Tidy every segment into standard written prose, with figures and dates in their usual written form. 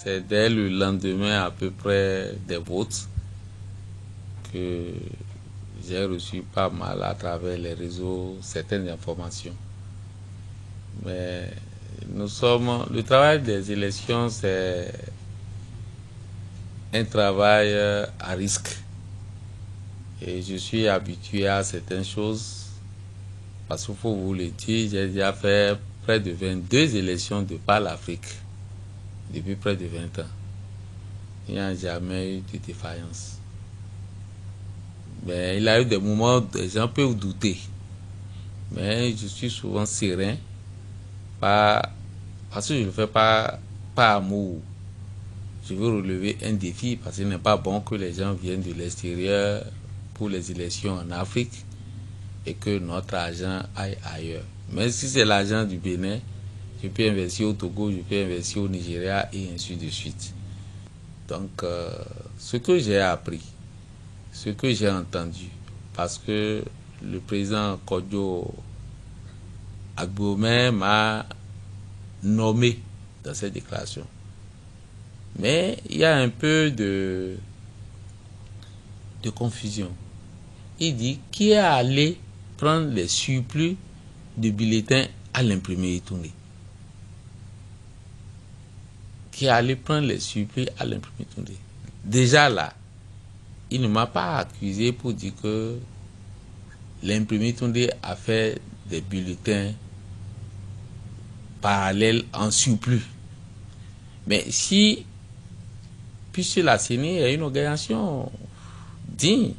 c'est dès le lendemain à peu près des votes que j'ai reçu pas mal à travers les réseaux certaines informations. Mais le travail des élections, c'est un travail à risque. Et je suis habitué à certaines choses. Parce qu'il faut vous le dire, j'ai déjà fait près de 22 élections de par l'Afrique. Depuis près de 20 ans. Il n'y a jamais eu de défaillance. Mais il y a eu des moments où les gens peuvent douter. Mais je suis souvent serein. Parce que je ne le fais pas par amour. Je veux relever un défi parce qu'il n'est pas bon que les gens viennent de l'extérieur pour les élections en Afrique et que notre argent aille ailleurs. Mais si c'est l'argent du Bénin, je peux investir au Togo, je peux investir au Nigeria et ainsi de suite. Donc, ce que j'ai appris, ce que j'ai entendu, parce que le président Kodjo Agbomey m'a nommé dans cette déclaration. Mais il y a un peu de confusion. Il dit qui est allé prendre les surplus de bulletins à l'imprimerie tournée. Qui est allé prendre les surplus à l'imprimerie tournée. Déjà là, il ne m'a pas accusé pour dire que l'imprimerie tournée a fait des bulletins parallèles en surplus. Mais si, puisque la CENI est une organisation digne,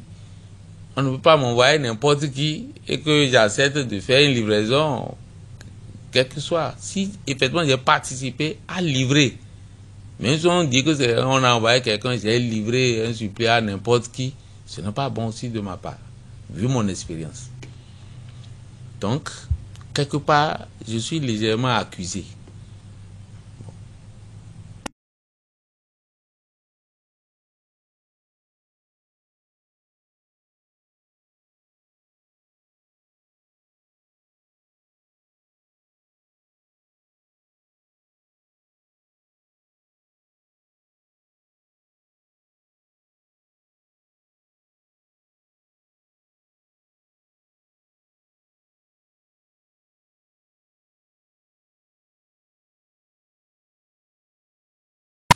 on ne peut pas m'envoyer n'importe qui et que j'accepte de faire une livraison, quel que soit. Si effectivement j'ai participé à livrer, même si on dit que c'est on a envoyé quelqu'un, j'ai livré un supplément à n'importe qui, ce n'est pas bon aussi de ma part, vu mon expérience. Donc, quelque part, je suis légèrement accusé.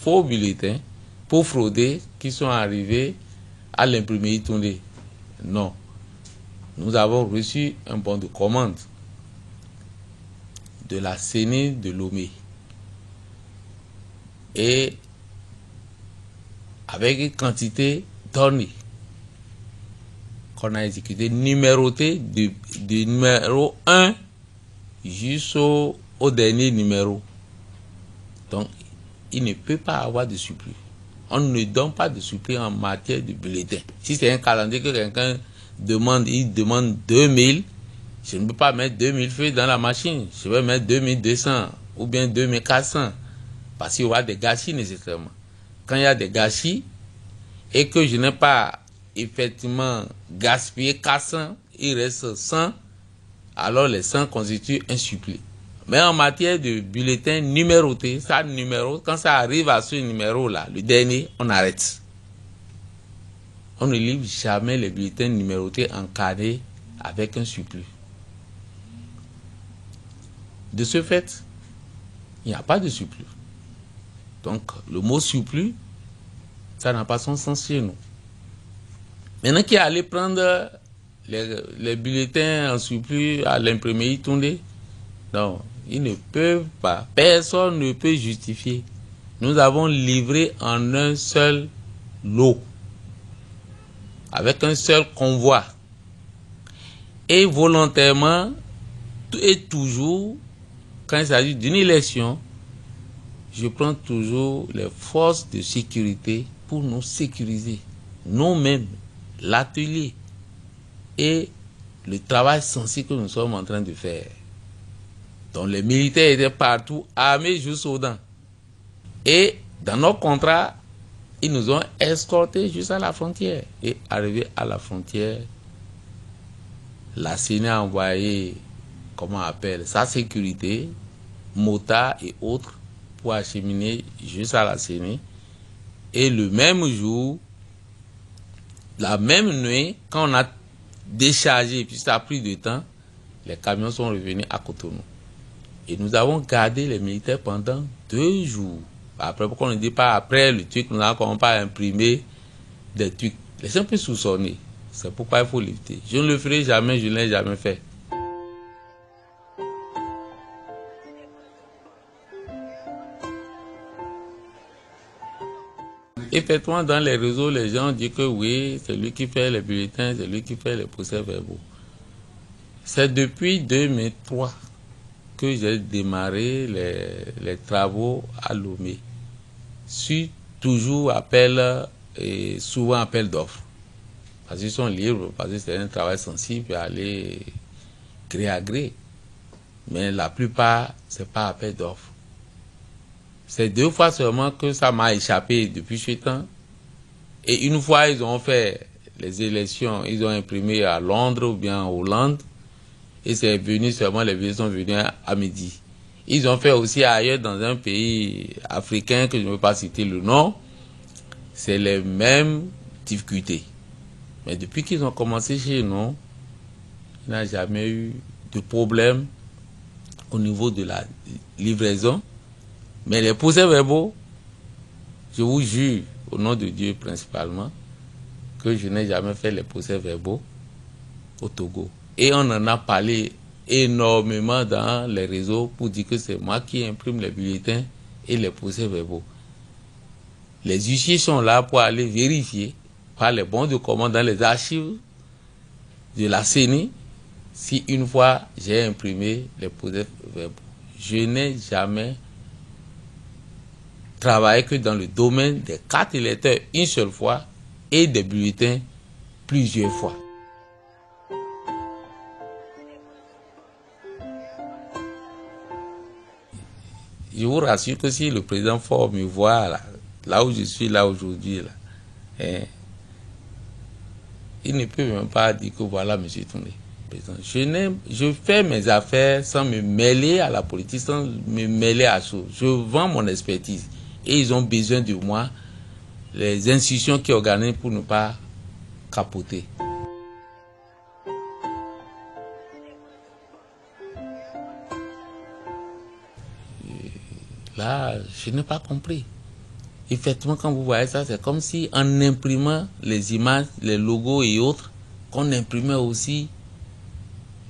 Faux bulletins pour frauder qui sont arrivés à l'imprimerie tournée. Non. Nous avons reçu un bon de commande de la CENI de Lomé. Et avec une quantité donnée qu'on a exécuté, numéroté du numéro 1 jusqu'au dernier numéro. Donc, il ne peut pas avoir de surplus. On ne donne pas de surplus en matière de bulletin. Si c'est un calendrier que quelqu'un demande, il demande 2000, je ne peux pas mettre 2000 feuilles dans la machine. Je vais mettre 2200 ou bien 2400. Parce qu'il y aura des gâchis nécessairement. Quand il y a des gâchis et que je n'ai pas effectivement gaspillé 400, il reste 100, alors les 100 constituent un surplus. Mais en matière de bulletin numéroté, ça numéro, quand ça arrive à ce numéro-là, le dernier, on arrête. On ne livre jamais les bulletins numérotés encadrés avec un surplus. De ce fait, il n'y a pas de surplus. Donc, le mot surplus, ça n'a pas son sens chez nous. Maintenant qui est allé prendre les bulletins en surplus à l'imprimerie tournée, non, ils ne peuvent pas. Personne ne peut justifier. Nous avons livré en un seul lot, avec un seul convoi. Et volontairement, et toujours, quand il s'agit d'une élection, je prends toujours les forces de sécurité pour nous sécuriser. Nous-mêmes, l'atelier et le travail sensible que nous sommes en train de faire. Donc les militaires étaient partout, armés jusqu'aux dents. Et dans nos contrats, ils nous ont escortés jusqu'à la frontière. Et arrivé à la frontière, la CENI a envoyé, comment on appelle, sa sécurité, motards et autres, pour acheminer juste à la CENI. Et le même jour, la même nuit, quand on a déchargé, puis ça a pris du temps, les camions sont revenus à Cotonou. Et nous avons gardé les militaires pendant 2 jours. Après, pourquoi on ne dit pas après le truc, nous n'avons pas imprimé des trucs. Les gens peuvent soupçonner. C'est pourquoi il faut l'éviter. Je ne le ferai jamais, je ne l'ai jamais fait. Effectivement, dans les réseaux, les gens disent que oui, c'est lui qui fait les bulletins, c'est lui qui fait les procès-verbaux. C'est depuis 2003 que j'ai démarré les travaux à Lomé. Sur toujours appel et souvent appel d'offres. Parce qu'ils sont libres, parce que c'est un travail sensible à aller gré à gré. Mais la plupart, c'est pas appel d'offres. C'est 2 fois seulement que ça m'a échappé depuis ce temps. Et une fois, ils ont fait les élections, ils ont imprimé à Londres ou bien en Hollande. Et c'est venu seulement, les billets sont venus à midi. Ils ont fait aussi ailleurs dans un pays africain que je ne veux pas citer le nom. C'est les mêmes difficultés. Mais depuis qu'ils ont commencé chez nous, il n'y a jamais eu de problème au niveau de la livraison. Mais les procès-verbaux, je vous jure, au nom de Dieu principalement, que je n'ai jamais fait les procès-verbaux au Togo. Et on en a parlé énormément dans les réseaux pour dire que c'est moi qui imprime les bulletins et les procès-verbaux. Les huissiers sont là pour aller vérifier par les bons de commande dans les archives de la CENI si une fois j'ai imprimé les procès-verbaux. Je n'ai jamais travaillé que dans le domaine des cartes électeurs une seule fois et des bulletins plusieurs fois. Je vous rassure que si le président Faure me voit là où je suis là aujourd'hui, il ne peut même pas dire que voilà, M. Touré. Je fais mes affaires sans me mêler à la politique, sans me mêler à choses. Je vends mon expertise. Et ils ont besoin de moi, les institutions qui organisent pour ne pas capoter. Là, je n'ai pas compris. Effectivement, quand vous voyez ça, c'est comme si en imprimant les images, les logos et autres, qu'on imprimait aussi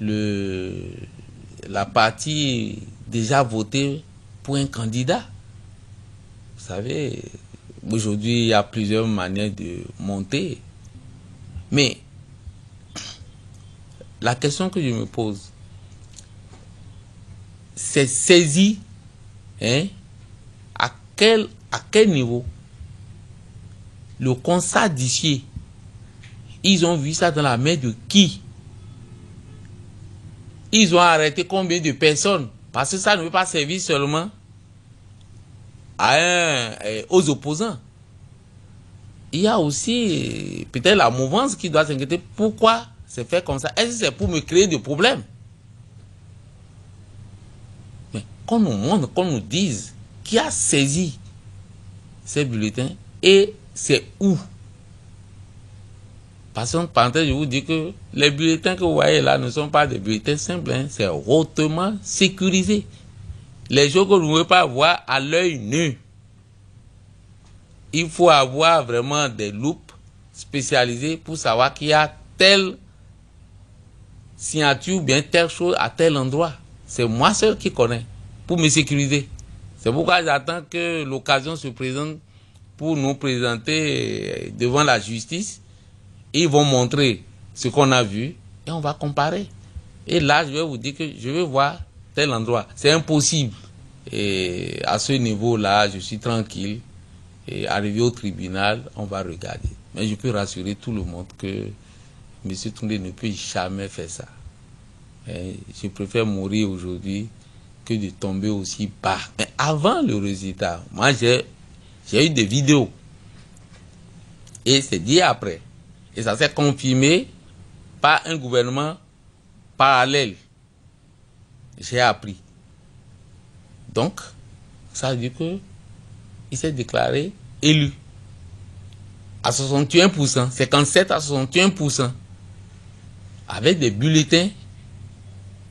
la partie déjà votée pour un candidat. Vous savez, aujourd'hui, il y a plusieurs manières de monter. Mais la question que je me pose, c'est saisi, à quel niveau le constat d'huissier, ils ont vu ça dans la main de qui? Ils ont arrêté combien de personnes? Parce que ça ne veut pas servir seulement aux opposants. Il y a aussi peut-être la mouvance qui doit s'inquiéter. Pourquoi c'est fait comme ça? Est-ce que c'est pour me créer des problèmes? Mais qu'on nous montre, qu'on nous dise qui a saisi ces bulletins et c'est où? Parce qu'en parenthèse, je vous dis que les bulletins que vous voyez là ne sont pas des bulletins simples, c'est hautement sécurisé. Les choses que vous ne pouvez pas voir à l'œil nu. Il faut avoir vraiment des loupes spécialisées pour savoir qu'il y a telle signature ou bien telle chose à tel endroit. C'est moi seul qui connais pour me sécuriser. C'est pourquoi j'attends que l'occasion se présente pour nous présenter devant la justice. Ils vont montrer ce qu'on a vu et on va comparer. Et là, je vais vous dire que je vais voir tel endroit. C'est impossible. Et à ce niveau-là, je suis tranquille. Et arrivé au tribunal, on va regarder. Mais je peux rassurer tout le monde que M. Touré ne peut jamais faire ça. Et je préfère mourir aujourd'hui que de tomber aussi bas. Mais avant le résultat, moi j'ai eu des vidéos. Et c'est dit après. Et ça s'est confirmé par un gouvernement parallèle. J'ai appris. Donc, ça veut dire qu'il s'est déclaré élu. À 61%, 57 à 61%. Avec des bulletins,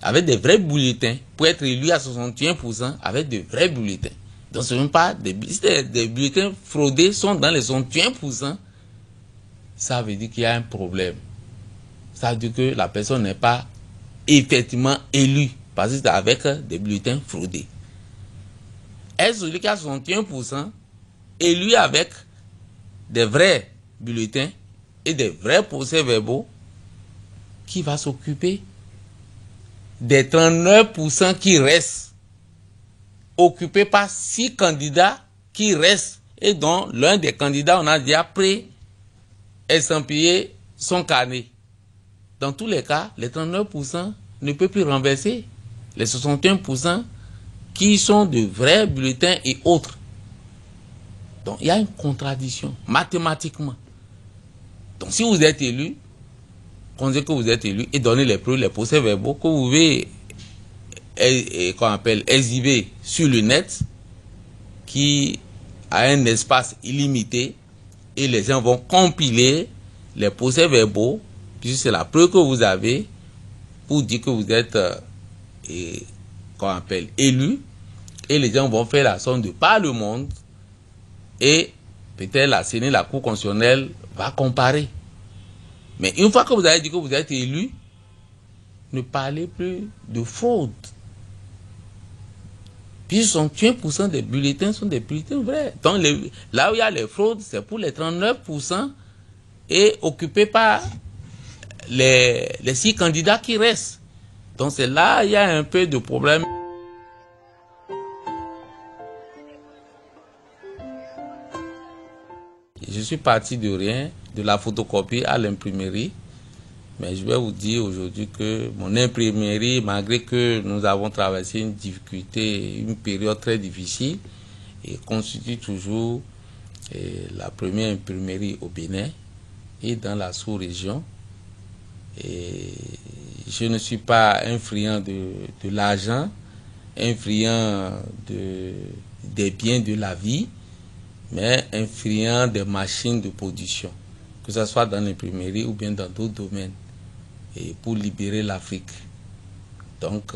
avec des vrais bulletins, pour être élu à 61%, avec de vrais bulletins. Donc ce n'est même pas des bulletins fraudés sont dans les 61%. Ça veut dire qu'il y a un problème. Ça veut dire que la personne n'est pas effectivement élue parce que c'est avec des bulletins fraudés. Est-ce celui qui a 61% élu avec des vrais bulletins et des vrais procès-verbaux qui va s'occuper des 39% qui restent, occupés par 6 candidats qui restent et dont l'un des candidats, on a déjà pris estampillé son carnet. Dans tous les cas, les 39% ne peuvent plus renverser les 61% qui sont de vrais bulletins et autres. Donc, il y a une contradiction mathématiquement. Donc, si vous êtes élu, on dit que vous êtes élu et donnez les preuves, les procès-verbaux que vous pouvez qu'on appelle exhiber sur le net, qui a un espace illimité, et les gens vont compiler les procès-verbaux, puisque c'est la preuve que vous avez pour dire que vous êtes qu'on appelle élu, et les gens vont faire la somme de par le monde, et peut-être la CENI, la Cour constitutionnelle, va comparer. Mais une fois que vous avez dit que vous êtes élu, ne parlez plus de fraude. Puis 61% des bulletins sont des bulletins vrais. Donc là où il y a les fraudes, c'est pour les 39% et occupés par les 6 candidats qui restent. Donc c'est là il y a un peu de problème. Je suis parti de rien, de la photocopie à l'imprimerie. Mais je vais vous dire aujourd'hui que mon imprimerie, malgré que nous avons traversé une difficulté, une période très difficile, et constitue toujours la première imprimerie au Bénin et dans la sous-région. Et je ne suis pas un friand de l'argent, un friand des biens de la vie, mais un friand des machines de production, que ce soit dans l'imprimerie ou bien dans d'autres domaines, et pour libérer l'Afrique. Donc,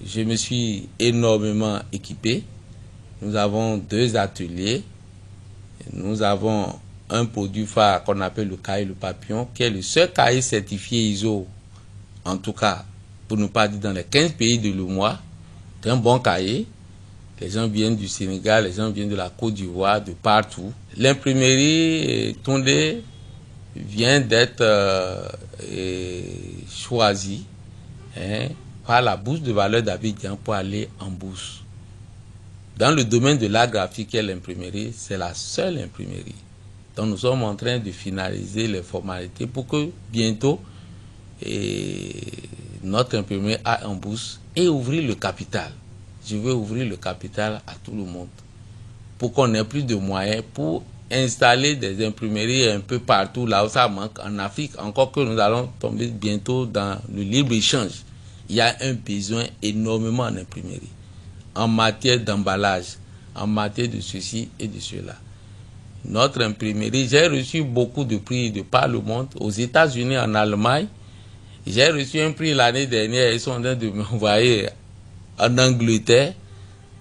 je me suis énormément équipé. Nous avons 2 ateliers. Nous avons un produit phare qu'on appelle le cahier Le Papillon, qui est le seul cahier certifié ISO, en tout cas, pour ne pas dire dans les 15 pays de l'UEMOA. C'est un bon cahier. Les gens viennent du Sénégal, les gens viennent de la Côte d'Ivoire, de partout. L'imprimerie Tondé vient d'être choisie par la bourse de valeur d'Abidjan pour aller en bourse. Dans le domaine de l'art graphique et l'imprimerie, c'est la seule imprimerie. Donc nous sommes en train de finaliser les formalités pour que bientôt notre imprimerie aille en bourse et ouvrir le capital. Je veux ouvrir le capital à tout le monde pour qu'on ait plus de moyens pour installer des imprimeries un peu partout là où ça manque en Afrique. Encore que nous allons tomber bientôt dans le libre-échange. Il y a un besoin énormément en imprimerie, en matière d'emballage, en matière de ceci et de cela. Notre imprimerie, j'ai reçu beaucoup de prix de par le monde, aux États-Unis, en Allemagne. J'ai reçu un prix l'année dernière, ils sont en train de m'envoyer en Angleterre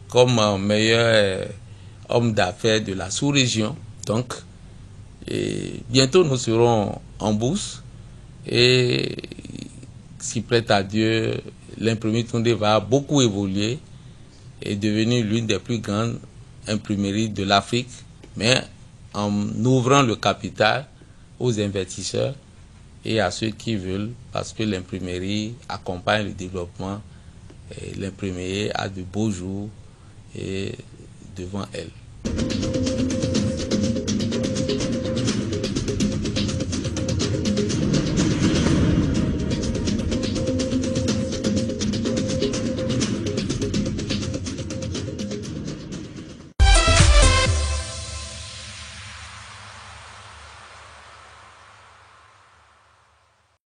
comme meilleur homme d'affaires de la sous-région. Donc, bientôt nous serons en bourse et si prête à Dieu, l'imprimerie Tondé va beaucoup évoluer et devenir l'une des plus grandes imprimeries de l'Afrique, mais en ouvrant le capital aux investisseurs et à ceux qui veulent, parce que l'imprimerie accompagne le développement. L'imprimerie a de beaux jours et devant elle.